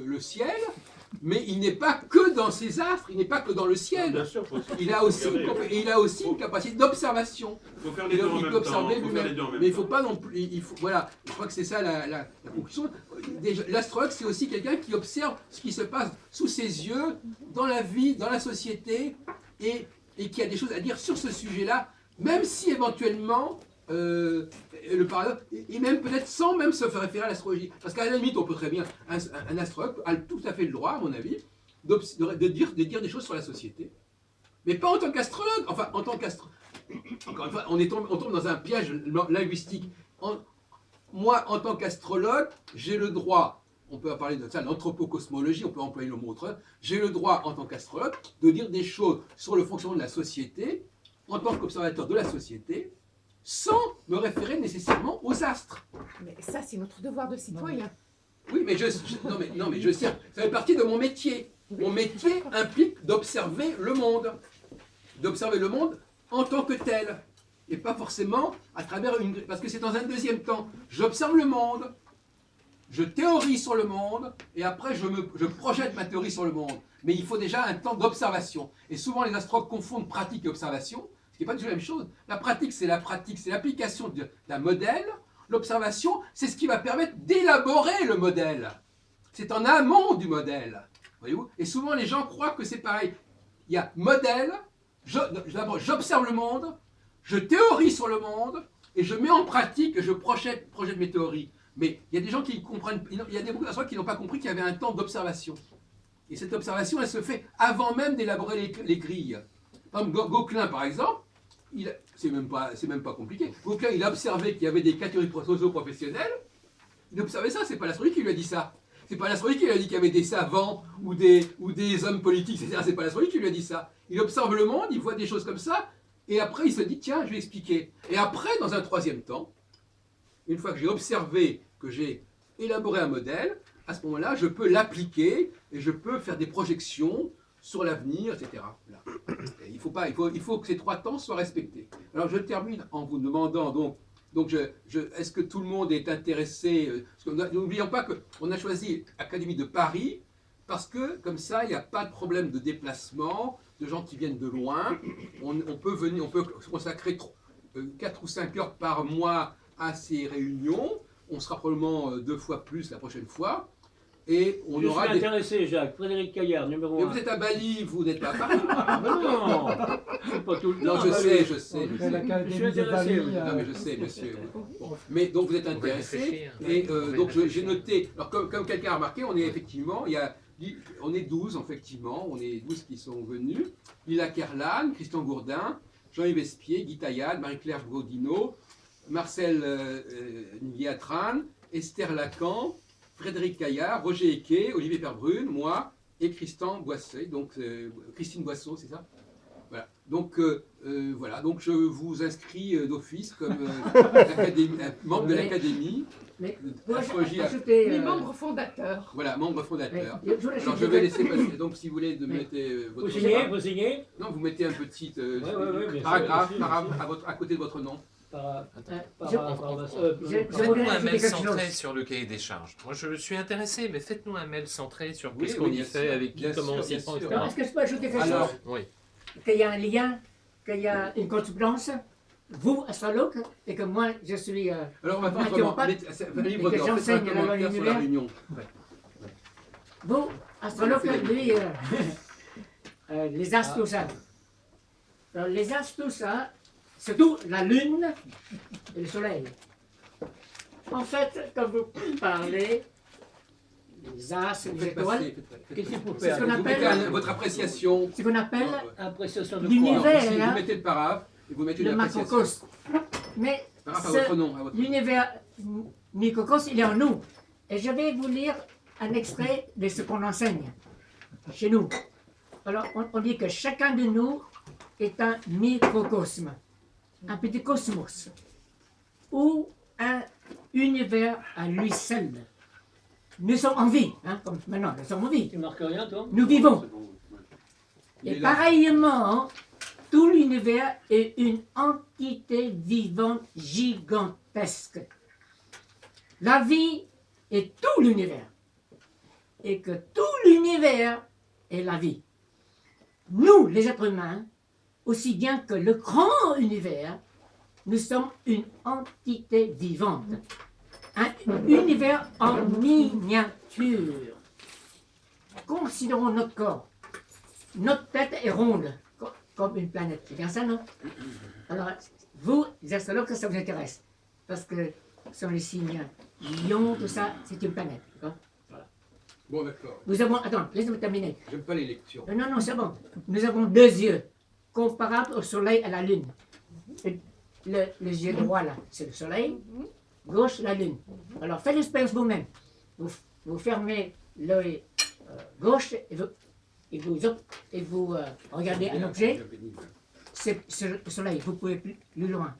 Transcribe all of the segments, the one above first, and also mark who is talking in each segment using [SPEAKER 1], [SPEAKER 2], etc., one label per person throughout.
[SPEAKER 1] le ciel, mais il n'est pas que dans ses astres, il n'est pas que dans le ciel.
[SPEAKER 2] Bien sûr,
[SPEAKER 1] Il a aussi une capacité d'observation.
[SPEAKER 2] Il faut faire les deux en même temps.
[SPEAKER 1] Mais il ne faut pas non plus. Voilà, je crois que c'est ça la conclusion. L'astrologue, c'est aussi quelqu'un qui observe ce qui se passe sous ses yeux, dans la vie, dans la société, et qui a des choses à dire sur ce sujet-là, même si éventuellement. Le paradoxe, et même peut-être sans même se faire référer à l'astrologie. Parce qu'à la limite, on peut très bien, un astrologue a tout à fait le droit, à mon avis, de dire des choses sur la société. Mais pas en tant qu'astrologue. Enfin, en tant qu'astrologue. Encore une fois, on tombe dans un piège linguistique. Moi, en tant qu'astrologue, j'ai le droit, on peut parler de ça, l'anthropocosmologie, on peut employer le mot autre, j'ai le droit, en tant qu'astrologue, de dire des choses sur le fonctionnement de la société, en tant qu'observateur de la société, sans me référer nécessairement aux astres.
[SPEAKER 3] Mais ça, c'est notre devoir de citoyen.
[SPEAKER 1] Oui, mais non, mais je sais, ça fait partie de mon métier. Mon métier implique d'observer le monde. D'observer le monde en tant que tel. Et pas forcément à travers une... Parce que c'est dans un deuxième temps. J'observe le monde, je théorise sur le monde, et après je projette ma théorie sur le monde. Mais il faut déjà un temps d'observation. Et souvent les astrologues confondent pratique et observation. Ce qui n'est pas du tout la même chose. La pratique, c'est l'application d'un modèle. L'observation, c'est ce qui va permettre d'élaborer le modèle. C'est en amont du modèle. Voyez-vous ? Et souvent, les gens croient que c'est pareil. Il y a modèle, d'abord j'observe le monde, je théorise sur le monde, et je mets en pratique, je projette mes théories. Mais il y a des gens qui comprennent, il y a beaucoup d'astrologues qui n'ont pas compris qu'il y avait un temps d'observation. Et cette observation, elle se fait avant même d'élaborer les grilles. Par exemple, Gauquelin, par exemple, c'est même pas compliqué. Gauquelin, il a observé qu'il y avait des catégories socio-professionnelles. Il observait ça, c'est pas l'astrologie qui lui a dit ça. C'est pas l'astrologie qui lui a dit qu'il y avait des savants ou des hommes politiques, etc. C'est pas l'astrologie qui lui a dit ça. Il observe le monde, il voit des choses comme ça, et après il se dit, tiens, je vais expliquer. Et après, dans un troisième temps, une fois que j'ai observé, que j'ai élaboré un modèle, à ce moment-là, je peux l'appliquer et je peux faire des projections sur l'avenir, etc. Voilà. Il faut que ces trois temps soient respectés. Alors je termine en vous demandant donc est-ce que tout le monde est intéressé? N'oublions pas qu'on a choisi Académie de Paris parce que comme ça, il n'y a pas de problème de déplacement, de gens qui viennent de loin. On peut consacrer 4 ou 5 heures par mois à ces réunions. On sera probablement 2 fois plus la prochaine fois. Et on
[SPEAKER 4] je
[SPEAKER 1] aura
[SPEAKER 4] suis intéressé, Jacques. Frédéric Caillard, numéro 1.
[SPEAKER 1] Mais vous êtes à Bali, vous n'êtes pas à Paris.
[SPEAKER 4] Non, c'est pas tout le temps.
[SPEAKER 1] Non, je sais.
[SPEAKER 4] Je suis intéressé.
[SPEAKER 1] Non, mais je sais, monsieur. Bon. Mais donc vous êtes intéressé. Et donc j'ai noté. Alors comme quelqu'un a remarqué, on est effectivement, on est 12 effectivement, on est 12 qui sont venus. Lila Kerlan, Christian Gourdin, Jean-Yves Espier, Guy Taillade, Marie-Claire Gaudinot, Marcel Nguiatran, Esther Lacan, Frédéric Caillard, Roger Equet, Olivier Perbrune, moi et Christine Boisseau, donc Christine Boisseau, c'est ça? Voilà. Donc voilà, donc je vous inscris d'office comme membre de l'académie.
[SPEAKER 3] Mais
[SPEAKER 1] Les
[SPEAKER 3] membres fondateurs.
[SPEAKER 1] Voilà, membre fondateur.
[SPEAKER 3] Mais,
[SPEAKER 1] alors je vais laisser passer. Donc si vous voulez de mettre votre
[SPEAKER 4] Vous signez?
[SPEAKER 1] Non, vous mettez un petit
[SPEAKER 4] bien
[SPEAKER 1] paragraphe
[SPEAKER 4] sûr.
[SPEAKER 1] à côté de votre nom.
[SPEAKER 5] Faites-nous un mail centré sur le cahier des charges. Moi, je suis intéressé, mais faites-nous un mail centré sur qu'est-ce qu'on y fait, avec qui, comment on s'y prend, etc.
[SPEAKER 3] Est-ce que je peux ajouter quelque chose?
[SPEAKER 5] Oui.
[SPEAKER 3] Qu'il y a un lien, qu'il y a une correspondance, vous, astrologue, et que moi, je suis
[SPEAKER 1] alors on va faire autrement.
[SPEAKER 3] et que j'enseigne la loi univers. Vous, astrologue, lui, les astres, tout ça. Alors, les astres, tout ça, surtout la lune et le soleil. En fait, quand vous parlez des astres, des étoiles,
[SPEAKER 4] Qu'est-ce qu'il faut
[SPEAKER 3] c'est ce
[SPEAKER 4] faire?
[SPEAKER 3] qu'on appelle
[SPEAKER 1] votre appréciation.
[SPEAKER 3] ce qu'on appelle
[SPEAKER 4] Appréciation de
[SPEAKER 3] l'univers.
[SPEAKER 4] quoi?
[SPEAKER 1] Vous mettez le paragraphe et vous mettez une
[SPEAKER 3] le
[SPEAKER 1] appréciation.
[SPEAKER 3] macrocosme. Mais
[SPEAKER 1] Paragraphe à votre nom.
[SPEAKER 3] l'univers microcosme, il est en nous. Et je vais vous lire un extrait de ce qu'on enseigne chez nous. Alors, on dit que chacun de nous est un microcosme, un petit cosmos, ou un univers à lui seul. Nous sommes en vie, hein, comme maintenant, nous sommes en vie.
[SPEAKER 4] Tu marques rien, toi?
[SPEAKER 3] Nous vivons.
[SPEAKER 1] Il est
[SPEAKER 3] Et
[SPEAKER 1] là.
[SPEAKER 3] pareillement, tout l'univers est une entité vivante gigantesque. La vie est tout l'univers. et que tout l'univers est la vie. Nous, les êtres humains, aussi bien que le grand univers, nous sommes une entité vivante. Un univers en miniature. Considérons notre corps. Notre tête est ronde, comme une planète. C'est bien ça, non? Alors, vous, les astrologues, ça vous intéresse. Parce que ce sont les signes lions, tout ça, c'est une planète. D'accord?
[SPEAKER 1] Bon, d'accord.
[SPEAKER 3] Nous avons, attends, laisse-moi terminer.
[SPEAKER 1] J'aime pas les lectures.
[SPEAKER 3] Non, non, c'est bon. Nous avons deux yeux, comparables au soleil et à la lune. Les yeux droits, là, c'est le soleil, gauche, la lune. Alors, faites l'expérience vous-même. Vous fermez l'œil gauche et vous regardez un objet, c'est le soleil, vous pouvez plus loin.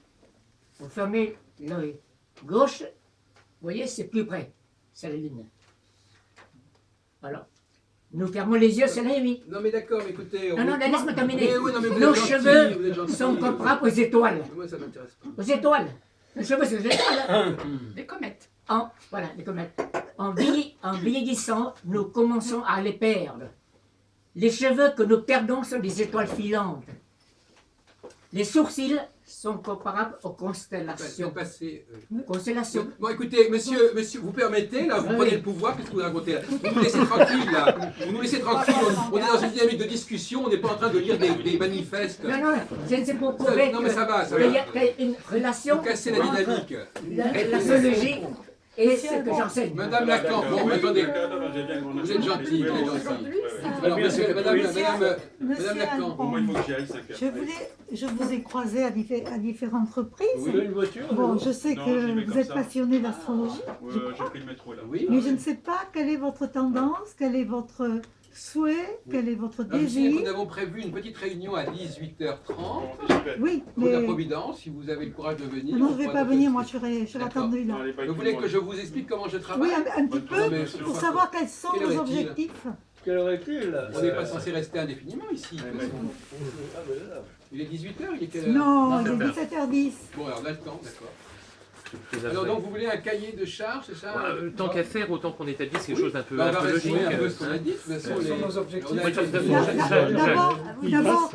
[SPEAKER 3] Vous fermez l'œil gauche, vous voyez, c'est plus près, c'est la lune. Alors, nous fermons les yeux, c'est la nuit.
[SPEAKER 1] Non mais d'accord, mais écoutez...
[SPEAKER 3] Non, non, laisse-moi terminer.
[SPEAKER 1] Mais oui, non, mais vous
[SPEAKER 3] Nos
[SPEAKER 1] êtes gentil,
[SPEAKER 3] cheveux
[SPEAKER 1] vous êtes gentil.
[SPEAKER 3] sont comparables aux étoiles.
[SPEAKER 1] Moi, ça m'intéresse pas.
[SPEAKER 3] Aux étoiles. Les cheveux, c'est aux étoiles.
[SPEAKER 2] Des comètes.
[SPEAKER 3] Voilà, les comètes. En vieillissant, nous commençons à les perdre. Les cheveux que nous perdons sont des étoiles filantes. Les sourcils sont comparables aux constellations.
[SPEAKER 1] Passé,
[SPEAKER 3] Constellations.
[SPEAKER 1] Bon, écoutez, monsieur, vous permettez, là, vous
[SPEAKER 3] Oui.
[SPEAKER 1] prenez le pouvoir, qu'est-ce que vous racontez là? Vous nous laissez tranquille, là. Vous nous laissez tranquille. On est dans une dynamique de discussion, on n'est pas en train de lire des manifestes.
[SPEAKER 3] Non, non, c'est pour prouver
[SPEAKER 1] Non, mais ça va, ça
[SPEAKER 3] qu'il
[SPEAKER 1] va.
[SPEAKER 3] y a une relation
[SPEAKER 1] Vous cassez la dynamique.
[SPEAKER 3] entre l'astrologie et ce que j'enseigne.
[SPEAKER 1] Madame Lacan, bon, mais attendez. Vous êtes gentil, vous êtes gentil. Alors, monsieur, madame Lacan.
[SPEAKER 6] Bon, moi, il faut que j'y aille 5 heures.
[SPEAKER 7] Je vous ai croisé à différentes reprises.
[SPEAKER 4] Vous avez une voiture?
[SPEAKER 7] Bon, je sais
[SPEAKER 6] Non, j'y vais
[SPEAKER 7] que vous
[SPEAKER 6] comme
[SPEAKER 7] êtes
[SPEAKER 6] ça.
[SPEAKER 7] passionné d'astrologie,
[SPEAKER 6] J'ai pris le métro là.
[SPEAKER 1] Oui.
[SPEAKER 7] mais je ne sais pas quelle est votre tendance, quel est votre souhait, quel est votre
[SPEAKER 1] Non, mais si, nous
[SPEAKER 7] désir.
[SPEAKER 1] avons prévu une petite réunion à 18h30.
[SPEAKER 6] Bon, j'y vais.
[SPEAKER 7] Oui,
[SPEAKER 1] Pour la
[SPEAKER 7] mais
[SPEAKER 1] Providence, si vous avez le courage de venir.
[SPEAKER 7] non,
[SPEAKER 1] on
[SPEAKER 7] je ne vais
[SPEAKER 1] pourra
[SPEAKER 7] pas venir,
[SPEAKER 1] tout
[SPEAKER 7] moi
[SPEAKER 1] expliquer.
[SPEAKER 7] je serai
[SPEAKER 1] D'accord.
[SPEAKER 7] attendue
[SPEAKER 6] Non,
[SPEAKER 7] là.
[SPEAKER 6] allez, pas
[SPEAKER 1] Vous
[SPEAKER 6] tout
[SPEAKER 1] voulez
[SPEAKER 6] le
[SPEAKER 1] que
[SPEAKER 6] monde.
[SPEAKER 1] je vous explique comment je travaille?
[SPEAKER 7] Oui, un petit
[SPEAKER 6] Non,
[SPEAKER 7] peu,
[SPEAKER 6] mais
[SPEAKER 7] pour savoir quels sont
[SPEAKER 1] Quelle heure
[SPEAKER 7] vos
[SPEAKER 1] est-il
[SPEAKER 7] objectifs.
[SPEAKER 4] Quel recul!
[SPEAKER 1] On n'est pas censé rester indéfiniment ici. de toute façon.
[SPEAKER 4] Ah, ben là.
[SPEAKER 1] Il est 18h, il est quelle heure?
[SPEAKER 7] Non, il est
[SPEAKER 5] Non,
[SPEAKER 7] 17h10.
[SPEAKER 1] Bon, alors on a le temps, d'accord.
[SPEAKER 5] Très
[SPEAKER 1] Alors
[SPEAKER 5] après.
[SPEAKER 1] donc vous voulez un cahier de charges, c'est ça?
[SPEAKER 5] Tant qu'à faire, autant qu'on établisse quelque
[SPEAKER 1] Oui.
[SPEAKER 5] chose d'un peu
[SPEAKER 1] Bah, on va
[SPEAKER 5] anthologique.
[SPEAKER 1] résumer un peu ce qu'on a dit. De toute façon,
[SPEAKER 5] Ce
[SPEAKER 1] les-
[SPEAKER 5] sont nos
[SPEAKER 1] on a-
[SPEAKER 5] Moi, j'avoue,
[SPEAKER 7] D'abord,